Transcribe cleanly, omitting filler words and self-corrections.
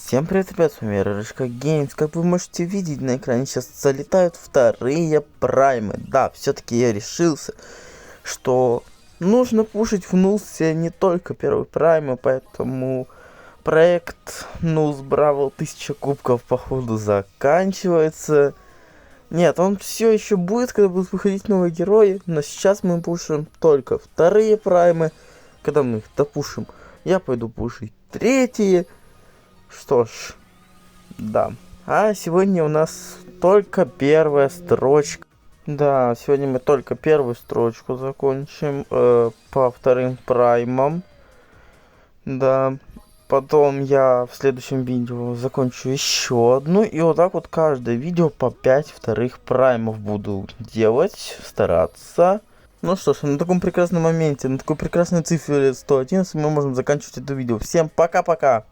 Всем привет, ребят, с вами Рыжка Геймс. Как вы можете видеть, на экране сейчас залетают вторые праймы. Да, все-таки я решился, что нужно пушить в Нулсе не только первый праймы, поэтому проект Нулс Бравл 1000 кубков походу заканчивается. Нет, он все еще будет, когда будут выходить новые герои, но сейчас мы пушим только вторые праймы. Когда мы их допушим, я пойду пушить третьи. Что ж, да. А сегодня у нас только первая строчка. Да, сегодня мы только первую строчку закончим по вторым праймам. Да. Потом я в следующем видео закончу еще одну. И вот так вот каждое видео по 5 вторых праймов буду делать, стараться. Ну что ж, на таком прекрасном моменте, на такой прекрасной цифре 111 мы можем заканчивать это видео. Всем пока-пока!